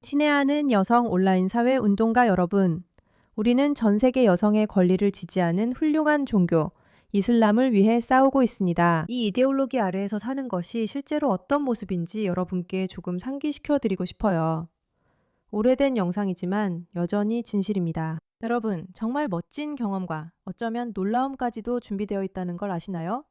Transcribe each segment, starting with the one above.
친애하는 여성 온라인 사회 운동가 여러분, 우리는 전 세계 여성의 권리를 지지하는 훌륭한 종교, 이슬람을 위해 싸우고 있습니다. 이 이데올로기 아래에서 사는 것이 실제로 어떤 모습인지 여러분께 조금 상기시켜 드리고 싶어요. 오래된 영상이지만 여전히 진실입니다. 여러분, 정말 멋진 경험과 어쩌면 놀라움까지도 준비되어 있다는 걸 아시나요?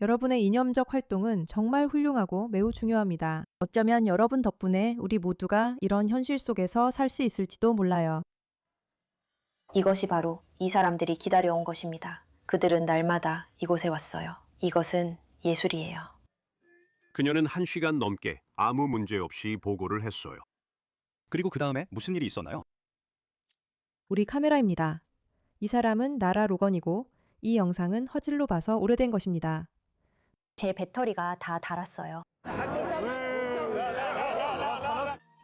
여러분의 이념적 활동은 정말 훌륭하고 매우 중요합니다. 어쩌면 여러분 덕분에 우리 모두가 이런 현실 속에서 살 수 있을지도 몰라요. 이것이 바로 이 사람들이 기다려온 것입니다. 그들은 날마다 이곳에 왔어요. 이것은 예술이에요. 그녀는 1시간 넘게 아무 문제 없이 보고를 했어요. 그리고 그 다음에 무슨 일이 있었나요? 우리 카메라입니다. 이 사람은 나라 로건이고 이 영상은 허질로 봐서 오래된 것입니다. 제 배터리가 다 닳았어요.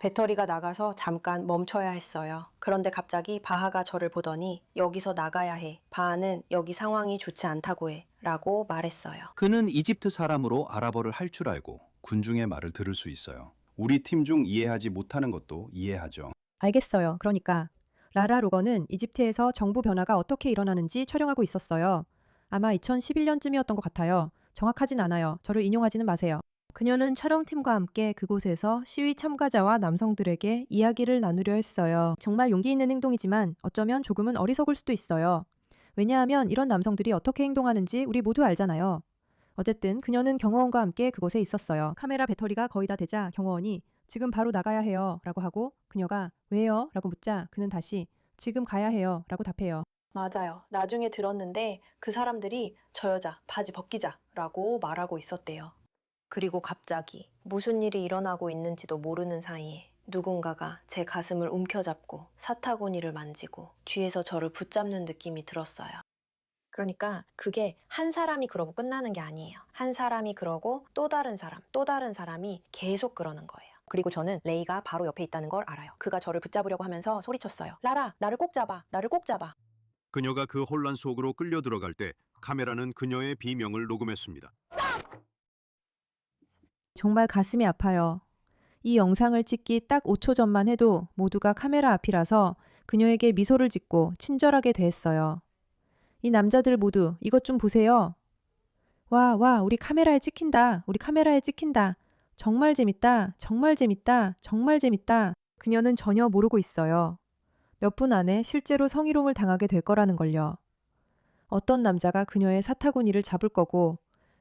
배터리가 나가서 잠깐 멈춰야 했어요. 그런데 갑자기 바하가 저를 보더니 여기서 나가야 해. 바하는 여기 상황이 좋지 않다고 해. 라고 말했어요. 그는 이집트 사람으로 아랍어를 할 줄 알고 군중의 말을 들을 수 있어요. 우리 팀 중 이해하지 못하는 것도 이해하죠. 알겠어요. 그러니까 라라 로건은 이집트에서 정부 변화가 어떻게 일어나는지 촬영하고 있었어요. 아마 2011년쯤이었던 것 같아요. 정확하진 않아요. 저를 인용하지는 마세요. 그녀는 촬영팀과 함께 그곳에서 시위 참가자와 남성들에게 이야기를 나누려 했어요. 정말 용기 있는 행동이지만 어쩌면 조금은 어리석을 수도 있어요. 왜냐하면 이런 남성들이 어떻게 행동하는지 우리 모두 알잖아요. 어쨌든 그녀는 경호원과 함께 그곳에 있었어요. 카메라 배터리가 거의 다 되자 경호원이 지금 바로 나가야 해요 라고 하고 그녀가 왜요? 라고 묻자 그는 다시 지금 가야 해요 라고 답해요. 맞아요. 나중에 들었는데 그 사람들이 저 여자 바지 벗기자 라고 말하고 있었대요. 그리고 갑자기 무슨 일이 일어나고 있는지도 모르는 사이에 누군가가 제 가슴을 움켜잡고 사타구니를 만지고 뒤에서 저를 붙잡는 느낌이 들었어요. 그러니까 그게 한 사람이 그러고 끝나는 게 아니에요. 한 사람이 그러고 또 다른 사람, 또 다른 사람이 계속 그러는 거예요. 그리고 저는 레이가 바로 옆에 있다는 걸 알아요. 그가 저를 붙잡으려고 하면서 소리쳤어요. 라라, 나를 꼭 잡아, 나를 꼭 잡아. 그녀가 그 혼란 속으로 끌려 들어갈 때 카메라는 그녀의 비명을 녹음했습니다. 정말 가슴이 아파요. 이 영상을 찍기 딱 5초 전만 해도 모두가 카메라 앞이라서 그녀에게 미소를 짓고 친절하게 대했어요. 이 남자들 모두 이것 좀 보세요. 와, 와, 우리 카메라에 찍힌다. 우리 카메라에 찍힌다. 정말 재밌다. 정말 재밌다. 정말 재밌다. 그녀는 전혀 모르고 있어요. 몇 분 안에 실제로 성희롱을 당하게 될 거라는 걸요. 어떤 남자가 그녀의 사타구니를 잡을 거고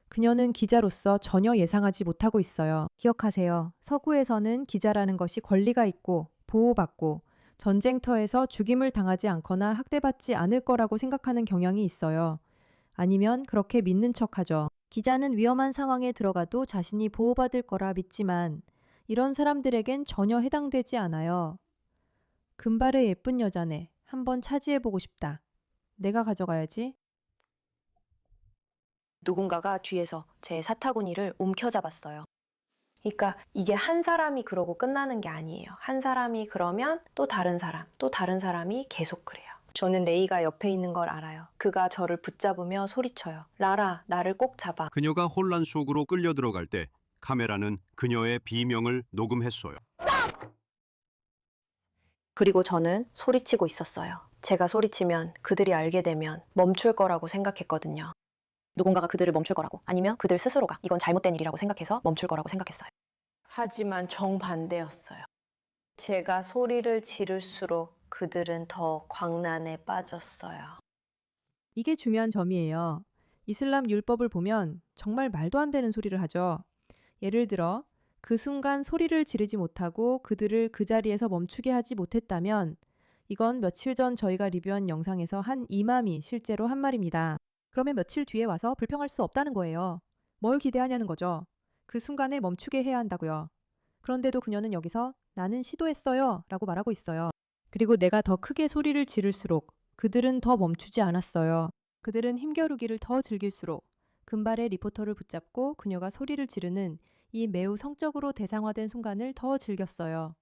그녀는 기자로서 전혀 예상하지 못하고 있어요. 기억하세요. 서구에서는 기자라는 것이 권리가 있고 보호받고 전쟁터에서 죽임을 당하지 않거나 학대받지 않을 거라고 생각하는 경향이 있어요. 아니면 그렇게 믿는 척하죠. 기자는 위험한 상황에 들어가도 자신이 보호받을 거라 믿지만 이런 사람들에겐 전혀 해당되지 않아요. 금발의 예쁜 여자네. 한번 차지해보고 싶다. 내가 가져가야지. 누군가가 뒤에서 제 사타구니를 움켜잡았어요. 그러니까 이게 한 사람이 그러고 끝나는 게 아니에요. 한 사람이 그러면 또 다른 사람, 또 다른 사람이 계속 그래요. 저는 레이가 옆에 있는 걸 알아요. 그가 저를 붙잡으며 소리쳐요. 라라, 나를 꼭 잡아. 그녀가 혼란 속으로 끌려 들어갈 때 카메라는 그녀의 비명을 녹음했어요. 그리고 저는 소리치고 있었어요. 제가 소리치면 그들이 알게 되면 멈출 거라고 생각했거든요. 누군가가 그들을 멈출 거라고, 아니면 그들 스스로가 이건 잘못된 일이라고 생각해서 멈출 거라고 생각했어요. 하지만 정반대였어요. 제가 소리를 지를수록 그들은 더 광란에 빠졌어요. 이게 중요한 점이에요. 이슬람 율법을 보면 정말 말도 안 되는 소리를 하죠. 예를 들어 그 순간 소리를 지르지 못하고 그들을 그 자리에서 멈추게 하지 못했다면 이건 며칠 전 저희가 리뷰한 영상에서 한 이맘이 실제로 한 말입니다. 그러면 며칠 뒤에 와서 불평할 수 없다는 거예요. 뭘 기대하냐는 거죠. 그 순간에 멈추게 해야 한다고요. 그런데도 그녀는 여기서 나는 시도했어요 라고 말하고 있어요. 그리고 내가 더 크게 소리를 지를수록 그들은 더 멈추지 않았어요. 그들은 힘겨루기를 더 즐길수록 금발의 리포터를 붙잡고 그녀가 소리를 지르는 이 매우 성적으로 대상화된 순간을 더 즐겼어요.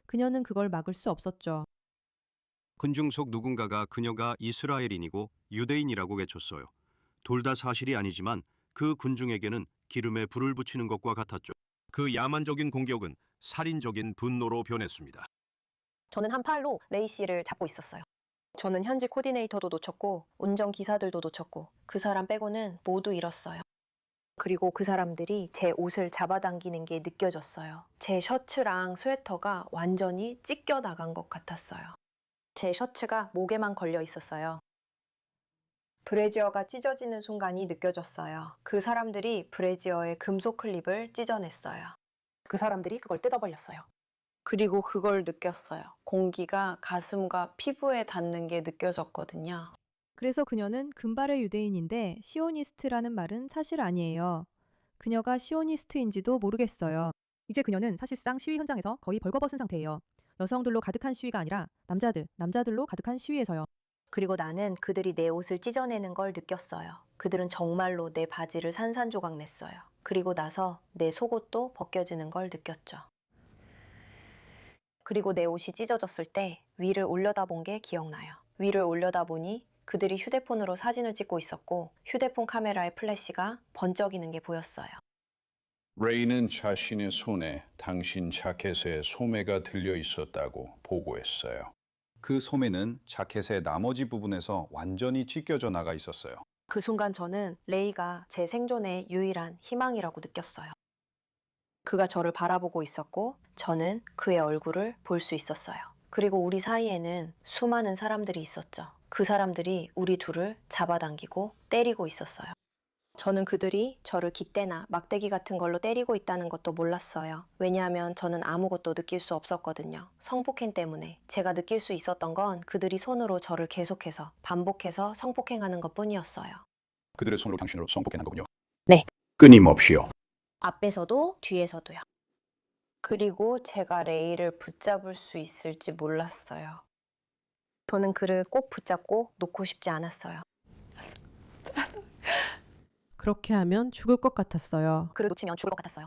그녀는 그걸 막을 수 없었죠. 군중 속 누군가가 그녀가 이스라엘인이고 유대인이라고 외쳤어요. 둘 다 사실이 아니지만 그 군중에게는 기름에 불을 붙이는 것과 같았죠. 그 야만적인 공격은 살인적인 분노로 변했습니다. 저는 한 팔로 레이 씨를 잡고 있었어요. 저는 현지 코디네이터도 놓쳤고 운전기사들도 놓쳤고 그 사람 빼고는 모두 잃었어요. 그리고 그 사람들이 제 옷을 잡아당기는 게 느껴졌어요. 제 셔츠랑 스웨터가 완전히 찢겨 나간 것 같았어요. 제 셔츠가 목에만 걸려 있었어요. 브래지어가 찢어지는 순간이 느껴졌어요. 그 사람들이 브래지어의 금속 클립을 찢어냈어요. 그 사람들이 그걸 뜯어버렸어요. 그리고 그걸 느꼈어요. 공기가 가슴과 피부에 닿는 게 느껴졌거든요. 그래서 그녀는 금발의 유대인인데 시오니스트라는 말은 사실 아니에요. 그녀가 시오니스트인지도 모르겠어요. 이제 그녀는 사실상 시위 현장에서 거의 벌거벗은 상태예요. 여성들로 가득한 시위가 아니라 남자들로 가득한 시위에서요. 그리고 나는 그들이 내 옷을 찢어내는 걸 느꼈어요. 그들은 정말로 내 바지를 산산조각 냈어요. 그리고 나서 내 속옷도 벗겨지는 걸 느꼈죠. 그리고 내 옷이 찢어졌을 때 위를 올려다본 게 기억나요. 위를 올려다보니 그들이 휴대폰으로 사진을 찍고 있었고 휴대폰 카메라의 플래시가 번쩍이는 게 보였어요. 레이는 자신의 손에 당신 자켓에 소매가 들려 있었다고 보고했어요. 그 소매는 자켓의 나머지 부분에서 완전히 찢겨져 나가 있었어요. 그 순간 저는 레이가 제 생존의 유일한 희망이라고 느꼈어요. 그가 저를 바라보고 있었고 저는 그의 얼굴을 볼 수 있었어요. 그리고 우리 사이에는 수많은 사람들이 있었죠. 그 사람들이 우리 둘을 잡아당기고 때리고 있었어요. 저는 그들이 저를 깃대나 막대기 같은 걸로 때리고 있다는 것도 몰랐어요. 왜냐하면 저는 아무것도 느낄 수 없었거든요. 성폭행 때문에. 제가 느낄 수 있었던 건 그들이 손으로 저를 계속해서 반복해서 성폭행하는 것뿐이었어요. 그들의 손으로 당신을 성폭행한 거군요. 네. 끊임없이요. 앞에서도 뒤에서도요. 그리고 제가 레이를 붙잡을 수 있을지 몰랐어요. 저는 그를 꼭 붙잡고 놓고 싶지 않았어요. 그렇게 하면 죽을 것 같았어요. 그를 놓치면 죽을 것 같았어요.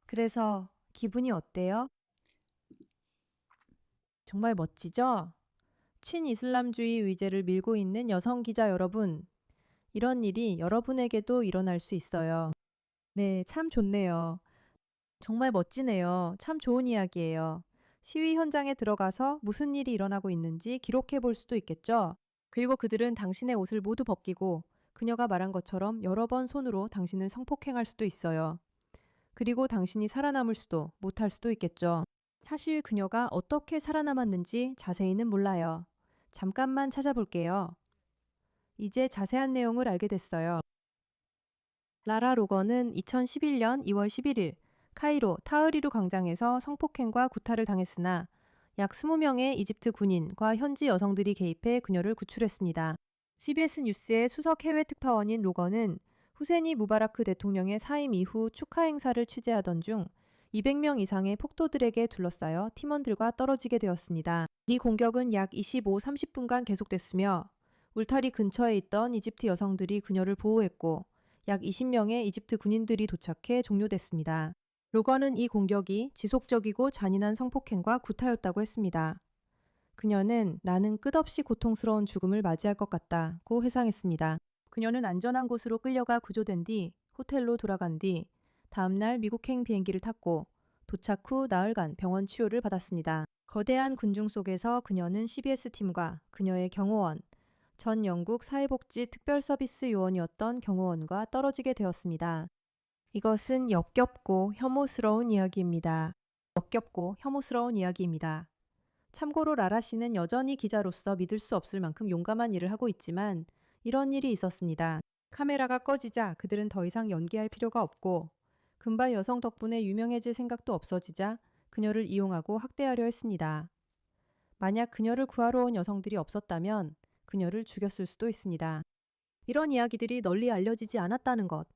그래서 기분이 어때요? 정말 멋지죠? 친이슬람주의 의제를 밀고 있는 여성 기자 여러분, 이런 일이 여러분에게도 일어날 수 있어요. 네, 참 좋네요. 정말 멋지네요. 참 좋은 이야기예요. 시위 현장에 들어가서 무슨 일이 일어나고 있는지 기록해 볼 수도 있겠죠? 그리고 그들은 당신의 옷을 모두 벗기고 그녀가 말한 것처럼 여러 번 손으로 당신을 성폭행할 수도 있어요. 그리고 당신이 살아남을 수도 못할 수도 있겠죠. 사실 그녀가 어떻게 살아남았는지 자세히는 몰라요. 잠깐만 찾아볼게요. 이제 자세한 내용을 알게 됐어요. 라라 로건은 2011년 2월 11일 카이로 타흐리루 광장에서 성폭행과 구타를 당했으나 약 20명의 이집트 군인과 현지 여성들이 개입해 그녀를 구출했습니다. CBS 뉴스의 수석 해외 특파원인 로건은 후세니 무바라크 대통령의 사임 이후 축하 행사를 취재하던 중 200명 이상의 폭도들에게 둘러싸여 팀원들과 떨어지게 되었습니다. 이 공격은 약 30분간 계속됐으며 울타리 근처에 있던 이집트 여성들이 그녀를 보호했고 약 20명의 이집트 군인들이 도착해 종료됐습니다. 로건은 이 공격이 지속적이고 잔인한 성폭행과 구타였다고 했습니다. 그녀는 나는 끝없이 고통스러운 죽음을 맞이할 것 같다고 회상했습니다. 그녀는 안전한 곳으로 끌려가 구조된 뒤 호텔로 돌아간 뒤 다음날 미국행 비행기를 탔고 도착 후 나흘간 병원 치료를 받았습니다. 거대한 군중 속에서 그녀는 CBS 팀과 그녀의 경호원, 전 영국 사회복지 특별서비스 요원이었던 경호원과 떨어지게 되었습니다. 이것은 역겹고 혐오스러운 이야기입니다. 역겹고 혐오스러운 이야기입니다. 참고로 라라 씨는 여전히 기자로서 믿을 수 없을 만큼 용감한 일을 하고 있지만 이런 일이 있었습니다. 카메라가 꺼지자 그들은 더 이상 연기할 필요가 없고 금발 여성 덕분에 유명해질 생각도 없어지자 그녀를 이용하고 학대하려 했습니다. 만약 그녀를 구하러 온 여성들이 없었다면 그녀를 죽였을 수도 있습니다. 이런 이야기들이 널리 알려지지 않았다는 것,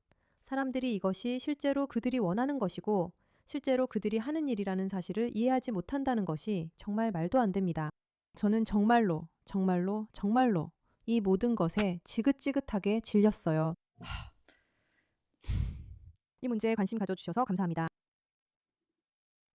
사람들이 이것이 실제로 그들이 원하는 것이고 실제로 그들이 하는 일이라는 사실을 이해하지 못한다는 것이 정말 말도 안 됩니다. 저는 정말로 이 모든 것에 지긋지긋하게 질렸어요. 이 문제에 관심 가져주셔서 감사합니다.